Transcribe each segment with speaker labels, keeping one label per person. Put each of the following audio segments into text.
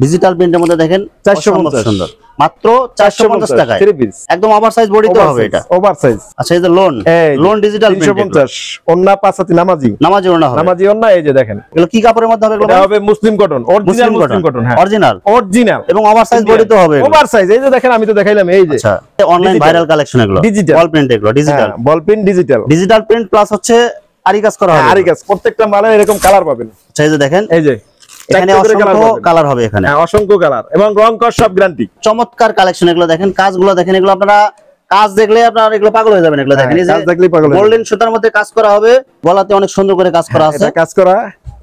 Speaker 1: Digital প্রিন্টের মধ্যে দেখেন 450 সুন্দর মাত্র 450 টাকায় একদম ওভারসাইজ বডিতে হবে এটা
Speaker 2: ওভারসাইজ।
Speaker 1: আচ্ছা এই যে লোন ডিজিটাল প্রিন্ট
Speaker 2: 350 ওন্না পাঁচাতি নামাজি
Speaker 1: ওন্না হবে
Speaker 2: নামাজি ওন্না এই যে দেখেন
Speaker 1: এগুলো কি কাপড়ের মধ্যে হবে এগুলো
Speaker 2: এটা হবে মুসলিম কটন অরিজিনাল মুসলিম কটন হ্যাঁ অরিজিনাল
Speaker 1: এবং ওভারসাইজ বডিতে হবে
Speaker 2: ওভারসাইজ এই যে দেখেন আমি তো দেখাইলাম এই যে
Speaker 1: আচ্ছা অনলাইন ভাইরাল কালেকশন এগুলো বল প্রিন্ট এগুলো ডিজিটাল প্রিন্ট প্লাস হচ্ছে আরি কাজ করা হবে
Speaker 2: আরি কাজ প্রত্যেকটা মালে এরকম কালার পাবেন
Speaker 1: আচ্ছা এই যে দেখেন
Speaker 2: এই যে
Speaker 1: এখানে অসংখ্য কালার হবে এখানে
Speaker 2: অসংখ্য কালার এবং রং কস সব গ্যারান্টি
Speaker 1: চমৎকার কালেকশন এগুলো দেখেন কাজগুলো দেখেন এগুলো আপনারা কাজ দেখলে আপনারা এগুলো পাগল হয়ে যাবেন এগুলো দেখেন এই যে গোল্ডেন সুতার মধ্যে কাজ করা হবে গলাতে অনেক সুন্দর করে কাজ করা আছে
Speaker 2: এটা কাজ করা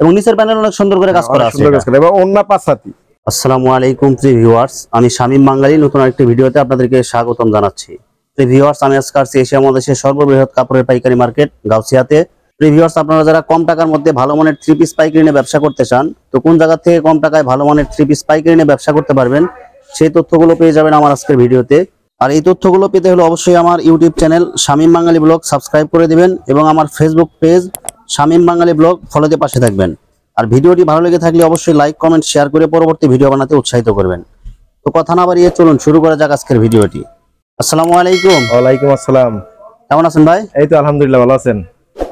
Speaker 1: এবং নিচের প্যানেল অনেক সুন্দর করে কাজ করা আছে
Speaker 2: এবং ওন্না পাঁচাতি।
Speaker 1: আসসালামু আলাইকুম প্রিয় ভিউয়ার্স আমি শামীম বাঙালি নতুন আরেকটি ভিডিওতে আপনাদেরকে স্বাগতম জানাচ্ছি। প্রিয় ভিউয়ার্স আমি আজকে আসছি এশিয়া মহাদেশের সর্ববৃহৎ কাপড়ের পাইকারি মার্কেট গাউসিয়াতে। প্রিয় ভিউয়ার্স আপনারা যারা কম টাকার মধ্যে ভালো মানের থ্রি পিস পাইকারি নিয়ে ব্যবসা করতে চান তো কোন জায়গা থেকে কম টাকায় ভালো মানের থ্রি পিস পাইকারি নিয়ে ব্যবসা করতে পারবেন সেই তথ্যগুলো পেয়ে যাবেন আমার আজকের ভিডিওতে। আর এই তথ্যগুলো পেতে হলে অবশ্যই আমার ইউটিউব চ্যানেল শামীম বাঙালি ব্লগ সাবস্ক্রাইব করে দিবেন এবং আমার ফেসবুক পেজ শামীম বাঙালি ব্লগ ফলোতে পাশে থাকবেন। আর ভিডিওটি ভালো লেগে থাকলে অবশ্যই লাইক কমেন্ট শেয়ার করে পরবর্তী ভিডিও বানাতে উৎসাহিত করবেন। তো কথা না বাড়িয়ে চলুন শুরু করা যাক আজকের ভিডিওটি। আসসালামু আলাইকুম।
Speaker 2: ওয়ালাইকুম আসসালাম।
Speaker 1: কেমন আছেন ভাই?
Speaker 2: এই তো আলহামদুলিল্লাহ ভালো আছেন?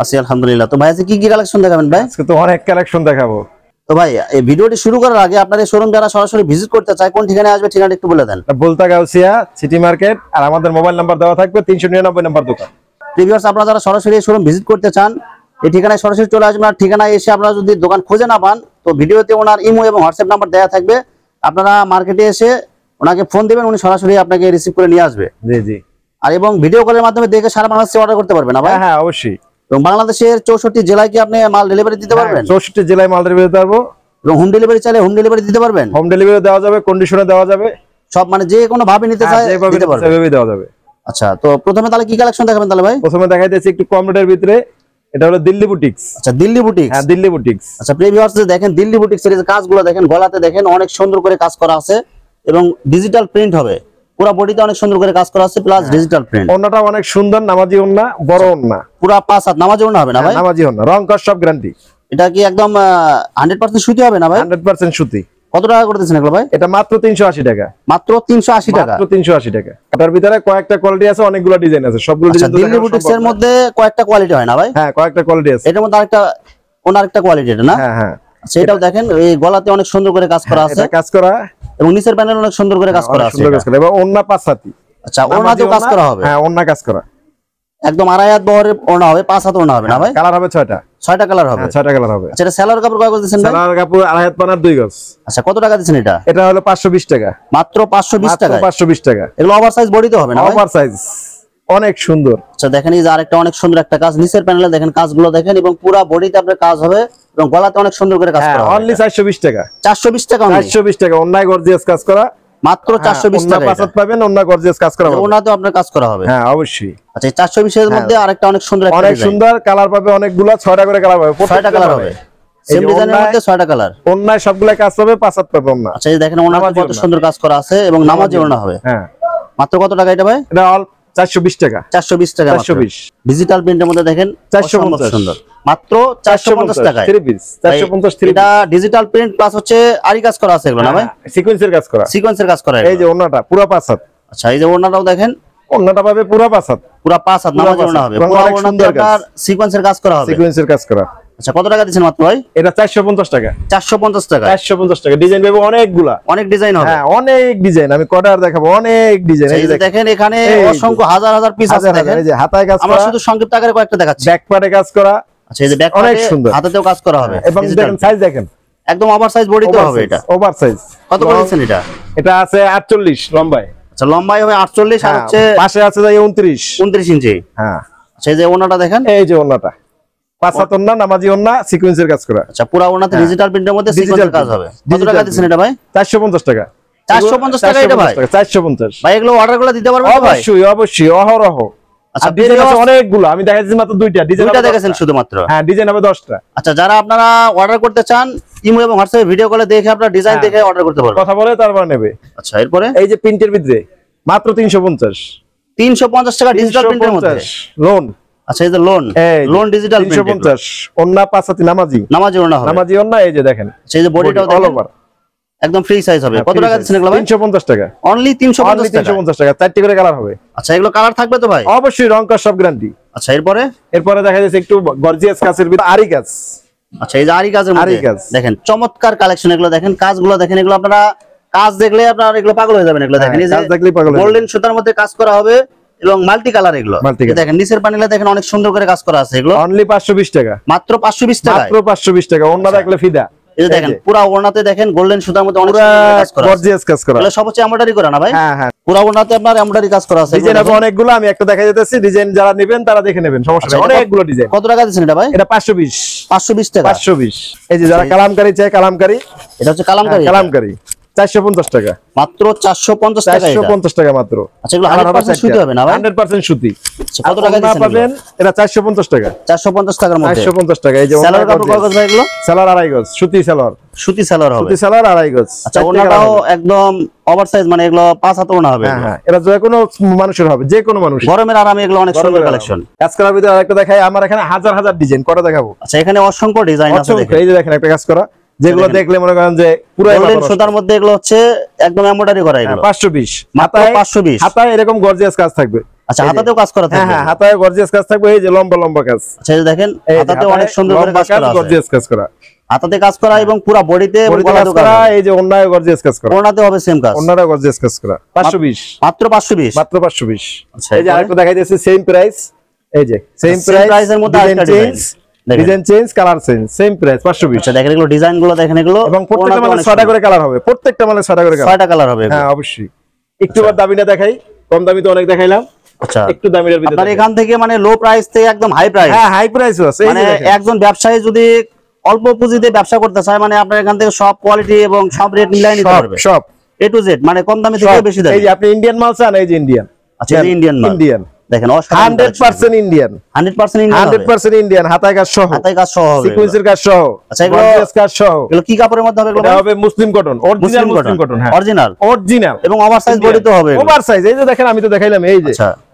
Speaker 1: আছি আলহামদুলিল্লাহ। তো ভাই আজকে কি কি কালেকশন দেখাবেন ভাই?
Speaker 2: আজকে তো অনেক কালেকশন দেখাবো।
Speaker 1: তো ভাই এই ভিডিওটি শুরু করার আগে আপনাদের শোরুম যারা সরাসরি ভিজিট করতে চায় কোন ঠিকানায় আসবে ঠিকানাটা একটু বলে দেন।
Speaker 2: বলতা গাউসিয়া সিটি মার্কেট আর আমাদের মোবাইল নাম্বার দেওয়া থাকবে 399 নাম্বার দোকান।
Speaker 1: প্রিভিয়াস আপনারা যারা সরাসরি শোরুম ভিজিট করতে চান এই ঠিকানায় সরাসরি চলে আসবেন। আর ঠিকানায় এসে আপনারা যদি দোকান খুঁজে না পান তো ভিডিওতে ওনার ইমো এবং হোয়াটসঅ্যাপ নাম্বার দেওয়া থাকবে, আপনারা মার্কেটে এসে ওনাকে ফোন দিবেন, উনি সরাসরি আপনাকে রিসিভ করে নিয়ে আসবে।
Speaker 2: জি জি।
Speaker 1: আর এবং ভিডিও কলের মাধ্যমে দেখে সারা বাংলাদেশে অর্ডার করতে পারবেন না ভাই?
Speaker 2: হ্যাঁ অবশ্যই।
Speaker 1: এবং বাংলাদেশের 64 জেলায় কি আপনি মাল ডেলিভারি দিতে পারবেন?
Speaker 2: 64 জেলায় মাল ডেলিভারি দিতে পারবো।
Speaker 1: এবং হোম ডেলিভারি চাইলে হোম ডেলিভারি দিতে পারবেন?
Speaker 2: হোম ডেলিভারি দেওয়া যাবে, কন্ডিশনে দেওয়া যাবে,
Speaker 1: সব মানে যে কোনো ভাবে নিতে চায় দিতে পারবেন,
Speaker 2: সেভাবে দেওয়া যাবে।
Speaker 1: আচ্ছা তো প্রথমে তাহলে কি কালেকশন দেখাবেন তাহলে ভাই?
Speaker 2: প্রথমে দেখাইতেছি একটু কম রেটের ভিতরে, এটা হলো দিল্লি বুটিক্স।
Speaker 1: আচ্ছা দিল্লি বুটিক্স।
Speaker 2: হ্যাঁ দিল্লি বুটিক্স।
Speaker 1: আচ্ছা প্রিভিয়াস দেখেন দিল্লি বুটিক্স এর কাজগুলো দেখেন, গলাতে দেখেন অনেক সুন্দর করে কাজ করা আছে এবং ডিজিটাল প্রিন্ট হবে, পুরো বডিতে অনেক সুন্দর করে কাজ করা আছে প্লাস ডিজিটাল প্রিন্ট।
Speaker 2: ওন্নাটা অনেক সুন্দর, নামাজি ওন্না, বড় ওন্না,
Speaker 1: পুরো 5 হাত নামাজি ওন্না হবে না ভাই?
Speaker 2: নামাজি ওন্না, রং কস সব গ্যারান্টি।
Speaker 1: এটা কি একদম 100% সুতি হবে না ভাই?
Speaker 2: 100% সুতি।
Speaker 1: কত টাকা করে দিচ্ছেন এগুলো ভাই?
Speaker 2: এটা মাত্র 380 টাকা।
Speaker 1: মাত্র 380 টাকা?
Speaker 2: মাত্র 380 টাকা। এটার ভিতরে কয়েকটা কোয়ালিটি আছে, অনেকগুলো ডিজাইন আছে, সবগুলো ডিজাইন
Speaker 1: দিল্লি বুটিক্স এর মধ্যে কয়েকটা কোয়ালিটি হয় না ভাই?
Speaker 2: হ্যাঁ কয়েকটা কোয়ালিটি আছে।
Speaker 1: এটার মধ্যে আরেকটা কোয়ালিটি এটা না?
Speaker 2: হ্যাঁ হ্যাঁ।
Speaker 1: আচ্ছা এটাও দেখেন এই গলাতে অনেক সুন্দর করে কাজ করা আছে,
Speaker 2: এটা কাজ করা
Speaker 1: এবং নিচের প্যানেল অনেক সুন্দর করে কাজ করা আছে,
Speaker 2: সুন্দর কাজ করা এবং ওন্না পাঁচাতি।
Speaker 1: আচ্ছা ওন্নাতেও কাজ করা হবে?
Speaker 2: হ্যাঁ ওন্না কাজ করা
Speaker 1: একদম 2.5 হাত বহরের ওন্না হবে, 5 হাত ওন্না হবে না ভাই?
Speaker 2: কালার হবে 6টা।
Speaker 1: 6টা কালার হবে?
Speaker 2: 6টা কালার হবে।
Speaker 1: আচ্ছা এটা সেলার কাপড় কয় গজ দিবেন ভাই?
Speaker 2: সেলার কাপড় 2.5 হাত পানার 2 গজ।
Speaker 1: আচ্ছা কত টাকা দিবেন এটা?
Speaker 2: এটা হলো 520 টাকা।
Speaker 1: মাত্র 520 টাকা?
Speaker 2: 520 টাকা।
Speaker 1: এগুলো ওভারসাইজ বডিতে হবে না ভাই?
Speaker 2: ওভারসাইজ অনেক সুন্দর।
Speaker 1: আচ্ছা দেখেন এই যে আরেকটা অনেক সুন্দর একটা কাজ, নিচের প্যানেলে দেখেন কাজগুলো দেখেন এবং পুরো বডিতে আপনার কাজ হবে এবং গলাতে অনেক সুন্দর করে কাজ করা হবে।
Speaker 2: অনলি 420 টাকা।
Speaker 1: 420 টাকা?
Speaker 2: 420 টাকা। অন্যায় গর্জিয়াস কাজ করা
Speaker 1: মাত্র 420 টাকা।
Speaker 2: পাঁচ হাত পাবেন, অন্য গর্জিয়াস কাজ করা হবে।
Speaker 1: ওনাতেও আপনার কাজ করা হবে?
Speaker 2: হ্যাঁ অবশ্যই।
Speaker 1: আচ্ছা 420 এর মধ্যে আরেকটা অনেক সুন্দর একটা
Speaker 2: অনেক সুন্দর কালার পাবে, অনেকগুলো 6টা করে কালার পাবে।
Speaker 1: 6টা কালার হবে সেম ডিজাইনের মধ্যে 6টা কালার।
Speaker 2: অন্যায় সবগুলা কাজ হবে, 5 হাত পাবে অন্য।
Speaker 1: আচ্ছা এই দেখেন ওনাতে কত সুন্দর কাজ করা আছে এবং নামাজি ওনা হবে।
Speaker 2: হ্যাঁ
Speaker 1: মাত্র কত টাকা এটা ভাই?
Speaker 2: এটা অল 420 টাকা।
Speaker 1: 420 টাকা?
Speaker 2: 420।
Speaker 1: ডিজিটাল প্রিন্টের মধ্যে দেখেন
Speaker 2: 450
Speaker 1: সুন্দর মাত্র 450 টাকায়
Speaker 2: 3 পিস। 450 3
Speaker 1: এটা ডিজিটাল প্রিন্ট প্লাস হচ্ছে আরি কাজ করা আছে এগুলো না ভাই?
Speaker 2: সিকোয়েন্সের কাজ করা।
Speaker 1: সিকোয়েন্সের কাজ করা।
Speaker 2: এই যে ওন্নাটা পুরো 5 হাত।
Speaker 1: আচ্ছা এই যে ওন্নাটাও দেখেন,
Speaker 2: ওন্নাটা পাবে পুরো 5 হাত।
Speaker 1: পুরো 5 হাত নামাজি ওন্না হবে, পুরো ওন্নাতে আপনার সিকোয়েন্সের কাজ করা হবে।
Speaker 2: সিকোয়েন্সের কাজ করা।
Speaker 1: আচ্ছা কত টাকা দিবেন মাত্র ভাই?
Speaker 2: এটা 450 টাকা।
Speaker 1: 450 টাকা?
Speaker 2: 450 টাকা। ডিজাইন পাবে অনেকগুলা,
Speaker 1: অনেক ডিজাইন হবে।
Speaker 2: হ্যাঁ অনেক ডিজাইন, আমি কটার দেখাবো, অনেক ডিজাইন।
Speaker 1: এই যে দেখেন এখানে অসংখ্য হাজার হাজার পিস আছে দেখেন।
Speaker 2: এই যে হাতায় কাজ করা,
Speaker 1: আমরা শুধু সংক্ষিপ্ত আকারে কয়েকটা দেখাচ্ছি।
Speaker 2: ব্যাক পার্টে কাজ করা।
Speaker 1: আচ্ছা এই যে ব্যাক
Speaker 2: অনেক
Speaker 1: পার্টে
Speaker 2: সুন্দর,
Speaker 1: হাতাতেও কাজ করা হবে
Speaker 2: এবং দেখেন সাইজ দেখেন
Speaker 1: একদম ওভারসাইজ বডিতে হবে। এটা
Speaker 2: ওভারসাইজ।
Speaker 1: কত করে দিচ্ছেন এটা?
Speaker 2: এটা আছে 48 লম্বায়।
Speaker 1: আচ্ছা লম্বায় হবে 48 আর হচ্ছে
Speaker 2: পাশে আছে যাই 29
Speaker 1: ইঞ্চি।
Speaker 2: হ্যাঁ
Speaker 1: আচ্ছা এই যে ওন্নাটা দেখেন,
Speaker 2: এই যে ওন্নাটা 5 হাত ওন্না, নামাজি ওন্না, সিকোয়েন্সের কাজ করা।
Speaker 1: আচ্ছা পুরো ওন্নাতে ডিজিটাল প্রিন্টের মধ্যে সিকোয়েন্সের কাজ হবে। কত টাকা দিচ্ছেন এটা ভাই?
Speaker 2: 450 টাকা।
Speaker 1: 450 টাকা এটা ভাই?
Speaker 2: 450
Speaker 1: ভাই এগুলো অর্ডারগুলো দিতে পারবেন ভাই?
Speaker 2: অবশ্যই অবশ্যই, অহরহ। আচ্ছা ডিজাইন আছে অনেকগুলো, আমি দেখাচ্ছি মাত্র দুইটা ডিজাইন।
Speaker 1: দুইটা দেখেছেন শুধুমাত্র?
Speaker 2: হ্যাঁ ডিজাইন হবে 10টা।
Speaker 1: আচ্ছা যারা আপনারা অর্ডার করতে চান ইমো এবং হোয়াটসঅ্যাপে ভিডিও কলে দেখে আপনারা ডিজাইন দেখে অর্ডার করতে পারবেন,
Speaker 2: কথা বলে তারপর নেবে।
Speaker 1: আচ্ছা এরপরে
Speaker 2: এই যে প্রিন্টের ভিতরে মাত্র 350।
Speaker 1: 350 টাকা ডিজিটাল প্রিন্টের মধ্যে
Speaker 2: লোন।
Speaker 1: আচ্ছা এই যে লোন ডিজিটাল প্রিন্ট
Speaker 2: 350। ওন্না 5 হাতি নামাজি
Speaker 1: ওন্না হবে,
Speaker 2: নামাজি ওন্না। এই যে দেখেন
Speaker 1: সেই যে বডিটাও
Speaker 2: অল ওভার
Speaker 1: একদম ফ্রি সাইজ হবে। কত টাকা দিচ্ছেন এগুলো ভাই?
Speaker 2: 350 টাকা।
Speaker 1: অনলি 350 টাকা।
Speaker 2: 350 টাকা, 4টি করে কালার হবে।
Speaker 1: আচ্ছা, এগুলো কালার থাকবে তো ভাই?
Speaker 2: অবশ্যই, রং কস সব গ্যারান্টি।
Speaker 1: আচ্ছা, এরপরে
Speaker 2: দেখা যাচ্ছে একটু গর্জিয়াস কাজের ভিতর আরি কাজ।
Speaker 1: আচ্ছা, এই যে আরি কাজের মধ্যে দেখেন চমৎকার কালেকশন। এগুলো দেখেন, কাজগুলো দেখেন, এগুলো আপনারা কাজ দেখলে আপনারা এগুলো পাগল হয়ে যাবেন। এগুলো দেখেন, এই যে গোল্ডেন সুতার মধ্যে কাজ করা হবে এবং মাল্টি কালার। এগুলো দেখেন নিচের প্যানেলে দেখেন অনেক সুন্দর করে কাজ করা আছে। এগুলো
Speaker 2: অনলি 520 টাকা,
Speaker 1: মাত্র 520 টাকা,
Speaker 2: মাত্র 520 টাকা। ওন্না দেখলে ফিদা।
Speaker 1: এই যে দেখেন পুরো ওড়নাতে দেখেন গোল্ডেন সুতার মধ্যে অনেক সুন্দর কাজ করা আছে,
Speaker 2: গর্জিয়াস কাজ করা।
Speaker 1: এগুলো সব হচ্ছে এমব্রয়ডারি করা না ভাই?
Speaker 2: হ্যাঁ হ্যাঁ,
Speaker 1: পুরো ওড়নাতে আপনার এমব্রয়ডারি কাজ করা আছে।
Speaker 2: ডিজাইন আছে অনেকগুলো, আমি একটা দেখাই দিতেছি। ডিজাইন যারা নেবেন তারা দেখে নেবেন, সমস্যা নেই। অনেকগুলো ডিজাইন।
Speaker 1: কত টাকা দিচ্ছেন এটা ভাই?
Speaker 2: এটা 520
Speaker 1: টাকা।
Speaker 2: 520। এই যে যারা কালামকারী চাই, কালামকারী,
Speaker 1: এটা হচ্ছে কালামকারী।
Speaker 2: 450 টাকা,
Speaker 1: মাত্র 450 টাকা।
Speaker 2: 450 টাকা মাত্র।
Speaker 1: আচ্ছা, এগুলো 100% সুতি হবে না ভাই?
Speaker 2: 100% সুতি।
Speaker 1: কত টাকা দিচ্ছেন
Speaker 2: পাবেন? এটা 450 টাকা।
Speaker 1: 450 টাকার মধ্যে
Speaker 2: 450 টাকা। এই যে
Speaker 1: সেলার কাপড় কয় গজ ভাই এগুলো?
Speaker 2: সেলার 2.5 গজ, সুতি সেলার।
Speaker 1: সুতি সেলার হবে।
Speaker 2: সুতি সেলার 2.5 গজ।
Speaker 1: আচ্ছা, ওনাটাও একদম ওভারসাইজ, মানে এগুলো 5 হাত ওনা হবে।
Speaker 2: হ্যাঁ, এটা যে কোনো মানুষের হবে, যে কোনো মানুষ।
Speaker 1: গরমের আরামে এগুলো অনেক সুন্দর কালেকশন।
Speaker 2: কাজ করার ভিতরে আরেকটা দেখাই। আমার এখানে হাজার হাজার ডিজাইন করা দেখাবো।
Speaker 1: আচ্ছা, এখানে অসংখ্য ডিজাইন আছে দেখেন।
Speaker 2: এই যে দেখেন একটা কাজ করা, যেগুলো দেখলে মনে করেন যে পুরো
Speaker 1: গোল্ডেন সুতার মধ্যে এগুলো হচ্ছে একদম এমব্রয়ডারি করা। এগুলো
Speaker 2: 520,
Speaker 1: মাত্র 520।
Speaker 2: হাতায় এরকম গর্জিয়াস কাজ থাকবে।
Speaker 1: আচ্ছা, হাতাতেও কাজ করা থাকবে?
Speaker 2: হ্যাঁ, হাতায় গর্জিয়াস কাজ থাকবে। এই যে লম্বা লম্বা কাজ।
Speaker 1: আচ্ছা, এই যে দেখেন হাতাতে অনেক সুন্দর করে কাজ করা আছে,
Speaker 2: গর্জিয়াস কাজ করা।
Speaker 1: হাতাতে কাজ করা এবং পুরো বডিতে
Speaker 2: কাজ করা। এই যে ওন্নায় গর্জিয়াস কাজ করা।
Speaker 1: ওন্নাতে হবে সেম কাজ,
Speaker 2: ওন্নাটা গর্জিয়াস কাজ করা। 520,
Speaker 1: মাত্র 520,
Speaker 2: মাত্র 520।
Speaker 1: আচ্ছা,
Speaker 2: এই যে আরেকটা দেখাই দিয়েছে, সেম প্রাইস। এই যে সেম
Speaker 1: প্রাইসের মধ্যে আরেকটা
Speaker 2: design change, colour change, same price 520।
Speaker 1: আচ্ছা, দেখেন এগুলো ডিজাইন গুলো দেখেন, এগুলো
Speaker 2: এবং প্রত্যেকটা মালে 6টা করে কালার হবে। প্রত্যেকটা মালে 6টা করে কালার,
Speaker 1: 6টা কালার হবে।
Speaker 2: হ্যাঁ অবশ্যই। একটু বার দামিটা দেখাই, কম দামি তো অনেক দেখাইলাম।
Speaker 1: আচ্ছা,
Speaker 2: একটু দামির ভিতরে
Speaker 1: আপনার এখান থেকে মানে লো প্রাইস থেকে একদম হাই প্রাইস।
Speaker 2: হ্যাঁ, হাই প্রাইসও আছে।
Speaker 1: মানে একজন ব্যবসায়ী যদি অল্প পুঁজিতে ব্যবসা করতে চায়, মানে আপনার এখান থেকে সব কোয়ালিটি এবং সব রেট মিলাই নিতে পারবে, সব A to Z, মানে কম দামি থেকে বেশি দামি।
Speaker 2: এই যে আপনি ইন্ডিয়ান মাল চান, এই যে ইন্ডিয়ান।
Speaker 1: আচ্ছা, এই ইন্ডিয়ান মাল
Speaker 2: ইন্ডিয়ান
Speaker 1: দেখেন
Speaker 2: 100% ইন্ডিয়ান,
Speaker 1: 100%
Speaker 2: ইন্ডিয়ান। হাতায় কাজ সহ,
Speaker 1: হাতায় কাজ সহ হবে,
Speaker 2: সিকোয়েন্সের কাজ সহ।
Speaker 1: আচ্ছা, এগুলো
Speaker 2: কাজ সহ।
Speaker 1: এগুলো কি কাপড়ের মধ্যে হবে?
Speaker 2: এটা হবে মুসলিম কটন, অরিজিনাল মুসলিম কটন। হ্যাঁ,
Speaker 1: অরিজিনাল
Speaker 2: এবং
Speaker 1: ওভারসাইজ বডি তো হবে।
Speaker 2: ওভারসাইজ, এই যে দেখেন আমি তো দেখাইলাম। এই যে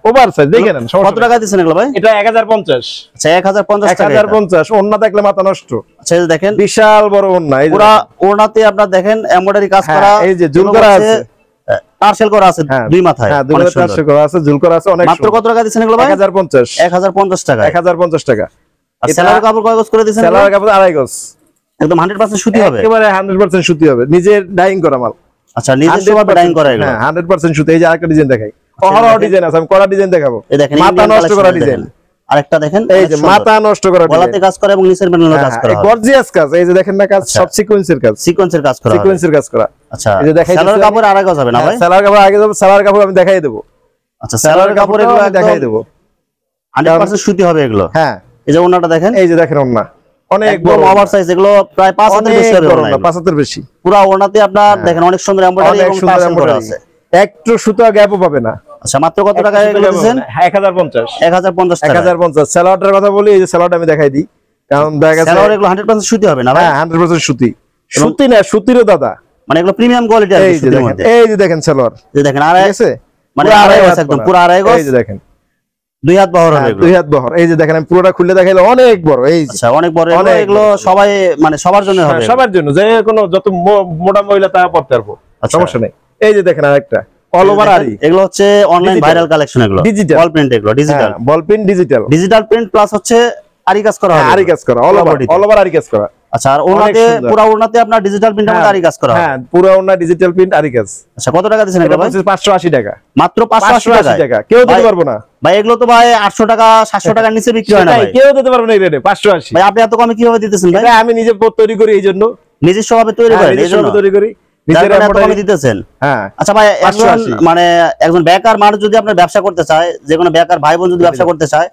Speaker 2: ওভারসাইজ দেখেন।
Speaker 1: কত টাকা দিচ্ছেন এগুলো ভাই?
Speaker 2: এটা 1050।
Speaker 1: আচ্ছা, 1050 টাকা।
Speaker 2: 1050। ওন্না দেখলে মাথা নষ্ট।
Speaker 1: আচ্ছা, এই যে দেখেন
Speaker 2: বিশাল বড় ওন্না। এই
Speaker 1: পুরো ওড়নাতে আপনার দেখেন এমব্রয়ডারি কাজ করা।
Speaker 2: এই যে ঝুল করা আছে,
Speaker 1: টার্সেল করা আছে দুই মাথায়।
Speaker 2: হ্যাঁ, দুই মাথায় টার্সেল করা আছে, ঝুল করা আছে। অনেক
Speaker 1: মাত্র কত টাকা দিচ্ছেন এগুলো ভাই?
Speaker 2: 1050।
Speaker 1: 1050 টাকা।
Speaker 2: 1050 টাকা।
Speaker 1: আর সেলার কাপড় কয় গজ করে দিচ্ছেন?
Speaker 2: সেলার কাপড় 2.5 গজ,
Speaker 1: একদম 100% সুতি হবে।
Speaker 2: একেবারে 100% সুতি হবে, নিজের ডাইং করা মাল।
Speaker 1: আচ্ছা, নিজস্ব ভাবে ডাইং করা এগুলো।
Speaker 2: হ্যাঁ, 100% সুতি। এই যে আরেকটা ডিজাইন দেখাই, অহরহ ডিজাইন আছে। আমি করা ডিজাইন দেখাবো।
Speaker 1: এই দেখেন
Speaker 2: মাথা নষ্ট করা ডিজাইন।
Speaker 1: আরেকটা দেখেন,
Speaker 2: এই যে মাথা নষ্ট করা ডিজাইন,
Speaker 1: গলাতে কাজ করা এবং নিচের প্যানেলে কাজ করা।
Speaker 2: গর্জিয়াস কাজ। এই যে দেখেন না কাজ, সব সিকোয়েন্সের কাজ,
Speaker 1: সিকোয়েন্সের কাজ করা,
Speaker 2: সিকোয়েন্সের কাজ করা।
Speaker 1: আচ্ছা,
Speaker 2: এই যে দেখাই
Speaker 1: সেলার কাপড় আড়াই গজ হবে না ভাই?
Speaker 2: সেলার কাপড় আগে দেব, সেলার কাপড় আমি দেখাই দেব।
Speaker 1: আচ্ছা, সেলার কাপড় এগুলো
Speaker 2: দেখাই দেব,
Speaker 1: 100% সুতি হবে এগুলো।
Speaker 2: হ্যাঁ,
Speaker 1: এই যে ওন্নাটা দেখেন,
Speaker 2: এই যে দেখেন ওন্না অনেক বড়
Speaker 1: ওভারসাইজ। এগুলো প্রায় 5 হাতের বেশি হবে ওন্না,
Speaker 2: 5 হাতের বেশি।
Speaker 1: পুরো ওন্নাতে আপনার দেখেন অনেক সুন্দর এমব্রয়ডারি এবং টার্সেল করা আছে,
Speaker 2: একটু সুতা গ্যাপও পাবে না।
Speaker 1: আচ্ছা, মাত্র কত টাকা এগুলো দিবেন?
Speaker 2: 1050।
Speaker 1: 1050 টাকা।
Speaker 2: 1050। সেলারটার কথা বলি, এই যে সেলারটা আমি দেখাই দিই, কারণ দেখা গেছে
Speaker 1: সেলার এগুলো 100% সুতি হবে না ভাই?
Speaker 2: হ্যাঁ, 100% সুতি। সুতি না, সুতিরও দাদা,
Speaker 1: মানে এগুলো প্রিমিয়াম কোয়ালিটি আছে সুতির মধ্যে।
Speaker 2: এই যে দেখেন সেলার,
Speaker 1: এই দেখেন আড়াই
Speaker 2: আছে,
Speaker 1: মানে আড়াই গজ, একদম পুরো আড়াই গজ।
Speaker 2: এই যে দেখেন
Speaker 1: 2 হাত বহর হবে এগুলো।
Speaker 2: 2 হাত বহর। এই যে দেখেন আমি পুরোটা খুলে দেখাইলে অনেক বড়। এই যে
Speaker 1: আচ্ছা, অনেক বড় এগুলো সবাই মানে সবার জন্য হবে,
Speaker 2: সবার জন্য, যে কোনো যত মোটা মহিলা তা পড়তে পারবো, সমস্যা নেই। এই যে দেখেন আরেকটা অল ওভার আরি।
Speaker 1: এগুলো হচ্ছে অনলাইন ভাইরাল কালেকশন, এগুলো
Speaker 2: ডিজিটাল
Speaker 1: বল প্রিন্ট, এগুলো ডিজিটাল
Speaker 2: বল প্রিন্ট, ডিজিটাল
Speaker 1: প্রিন্ট প্লাস হচ্ছে আরি কাজ করা হবে,
Speaker 2: আরি কাজ করা, অল ওভার আরি কাজ করা।
Speaker 1: আচ্ছা, আর ওনাতে পুরো ওনাতে আপনার ডিজিটাল প্রিন্টের মধ্যে আরি কাজ করা হবে।
Speaker 2: হ্যাঁ, পুরো ওনা ডিজিটাল প্রিন্ট আরি কাজ।
Speaker 1: আচ্ছা, কত টাকা দিবেন এটা ভাই?
Speaker 2: 580 টাকা,
Speaker 1: মাত্র 580
Speaker 2: টাকা। কেউ দিতে পারবো না
Speaker 1: ভাই, এগুলো তো ভাই 800 টাকা 700 টাকার নিচে বিক্রি হয় না ভাই,
Speaker 2: কেউ দিতে পারবে না এই রেটে। 580
Speaker 1: ভাই, আপনি এত কমে কিভাবে দিতেছেন ভাই?
Speaker 2: এটা আমি নিজে তৈরি করি, এই জন্য
Speaker 1: নিজস্ব ভাবে তৈরি করেন, এই জন্য
Speaker 2: তৈরি করি,
Speaker 1: নিজের এত কমে দিতেছেন।
Speaker 2: হ্যাঁ,
Speaker 1: আচ্ছা ভাই, একজন বেকার মানুষ যদি আপনার ব্যবসা করতে চায়, যে কোনো বেকার ভাই বোন যদি ব্যবসা করতে চায়,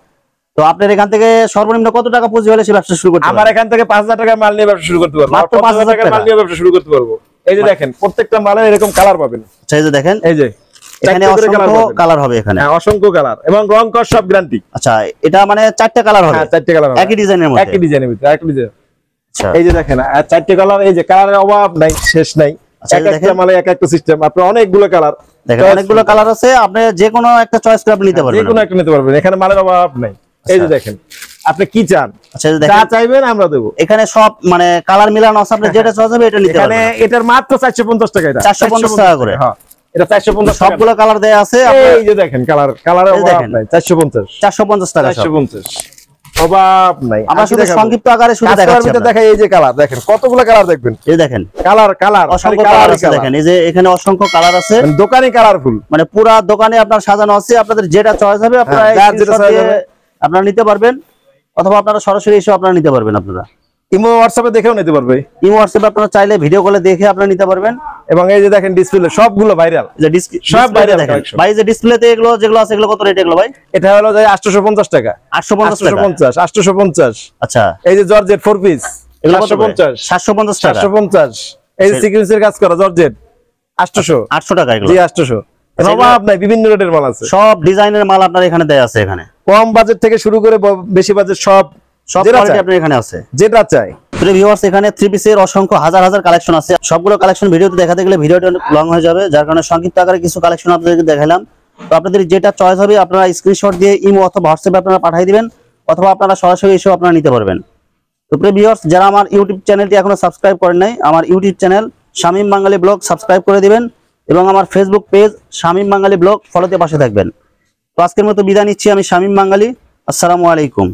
Speaker 1: তো আপনার এখান থেকে সর্বনিম্ন কত টাকা পুঁজি হলে সে ব্যবসা শুরু করতে পারবে?
Speaker 2: আমার এখান থেকে 5000 টাকা মাল নিয়ে ব্যবসা শুরু করতে পারবো,
Speaker 1: মাত্র 5000 টাকা
Speaker 2: মাল নিয়ে ব্যবসা শুরু করতে পারবো। এই যে দেখেন প্রত্যেকটা মালে এরকম কালার পাবেন।
Speaker 1: আচ্ছা, এই যে দেখেন,
Speaker 2: এই যে
Speaker 1: এখানে অসংখ্য কালার হবে, এখানে
Speaker 2: অসংখ্য কালার এবং রং কস সব গ্যারান্টি।
Speaker 1: আচ্ছা, এটা মানে 4টা কালার হবে?
Speaker 2: হ্যাঁ, 4টা কালার হবে,
Speaker 1: একই ডিজাইনের মধ্যে,
Speaker 2: একই ডিজাইনের ভিতরে, একই ডিজাইন।
Speaker 1: আচ্ছা,
Speaker 2: এই যে দেখেন 4টা কালার, এই যে কালারের অভাব নাই, শেষ নাই। একটা মালে এক একটা সিস্টেম, আপনি অনেকগুলো কালার
Speaker 1: দেখেন, অনেকগুলো কালার আছে, আপনি যে কোনো একটা চয়েস করে আপনি নিতে পারবেন,
Speaker 2: যে কোনো একটা নিতে পারবেন, এখানে মালের অভাব নাই। এই যে দেখেন আপনি কি চান,
Speaker 1: আচ্ছা
Speaker 2: যা
Speaker 1: দেখেন
Speaker 2: চাইবেন আমরা দেবো।
Speaker 1: এখানে সব মানে কালার মিলানো আছে, আপনি যেটা চয়েস হবে এটা নিতে
Speaker 2: এখানে
Speaker 1: পারবেন।
Speaker 2: এটার মাত্র 450 টাকা, এটা
Speaker 1: 450 টাকা করে।
Speaker 2: হ্যাঁ এটা 450
Speaker 1: সবগুলো কালার দেয়া আছে।
Speaker 2: এই যে দেখেন কালার
Speaker 1: এই দেখেন।
Speaker 2: নাই 450
Speaker 1: 450 টাকা সব।
Speaker 2: 450 অভাব নাই।
Speaker 1: আমরা শুধু সংক্ষিপ্ত আকারে শুধু দেখাচ্ছি।
Speaker 2: দেখাই এই যে কালার দেখেন, কতগুলো কালার দেখবেন।
Speaker 1: এই দেখেন
Speaker 2: কালার
Speaker 1: অসংখ্য কালার আছে, দেখেন এই যে এখানে অসংখ্য কালার আছে,
Speaker 2: মানে দোকানে কালারফুল,
Speaker 1: মানে পুরা দোকানে আপনার সাজানো আছে। আপনাদের যেটা চয়েস হবে আপনারা
Speaker 2: যার যেটা
Speaker 1: screenshot
Speaker 2: choice
Speaker 1: দিয়ে
Speaker 2: হবে।
Speaker 1: আপনারা নিতে পারবেন, অথবা আপনারা সরাসরি এসে আপনারা নিতে পারবেন। আপনারা
Speaker 2: ইমো হোয়াটসঅ্যাপে দেখেও নিতে পারবে,
Speaker 1: ইমো হোয়াটসঅ্যাপে আপনারা চাইলে ভিডিও কলে দেখে আপনারা নিতে পারবেন।
Speaker 2: এবং এই যে দেখেন ডিসপ্লে সবগুলো ভাইরাল, সব viral collection।
Speaker 1: ভাই যে ডিসপ্লেতে এগুলো যেগুলো আছে এগুলো কত রেট এগুলো ভাই?
Speaker 2: এটা হলো যে 850 টাকা,
Speaker 1: 850 টাকা।
Speaker 2: 850।
Speaker 1: আচ্ছা
Speaker 2: এই যে জর্জেট 4 পিস
Speaker 1: এগুলো কত করে?
Speaker 2: 750
Speaker 1: 750 টাকা।
Speaker 2: 750। এই যে সিকোয়েন্সের কাজ করা জর্জেট 800
Speaker 1: 800 টাকা এগুলো।
Speaker 2: জি 800। অভাব নাই, বিভিন্ন রেটের মাল আছে,
Speaker 1: সব ডিজাইনের মাল আপনার এখানে দেয়া আছে। এখানে
Speaker 2: কম বাজেট থেকে শুরু করে বেশি বাজেট সব যেটা
Speaker 1: কোয়ালিটি
Speaker 2: চাই,
Speaker 1: আপনার এখানে আছে।
Speaker 2: যেটা চাই।
Speaker 1: তো ভিউয়ার্স এখানে 3 পিসের অসংখ্য হাজার হাজার কালেকশন আছে। সবগুলো কালেকশন ভিডিওতে দেখাতে গেলে ভিডিওটা অনেক লং হয়ে যাবে, যার কারণে সংক্ষিপ্ত আকারে কিছু কালেকশন আপনাদেরকে দেখালাম। তো আপনাদের যেটা চয়েস হবে আপনারা স্ক্রিনশট দিয়ে ইমো অথবা হোয়াটসঅ্যাপে আপনারা পাঠিয়ে দিবেন, অথবা আপনারা সরাসরি এসেও আপনারা নিতে পারবেন। তো প্রিয় ভিউয়ার্স, যারা আমার ইউটিউব চ্যানেলটি এখনো সাবস্ক্রাইব করেন নাই, আমার ইউটিউব চ্যানেল শামীম বাঙালি ব্লগ সাবস্ক্রাইব করে দিবেন, এবং আমার ফেসবুক পেজ শামীম বাঙালি ব্লগ ফলোতে পাশে থাকবেন। তো আজকের মতো বিদায় নিচ্ছি আমি শামীম বাঙালি। আসসালামু আলাইকুম।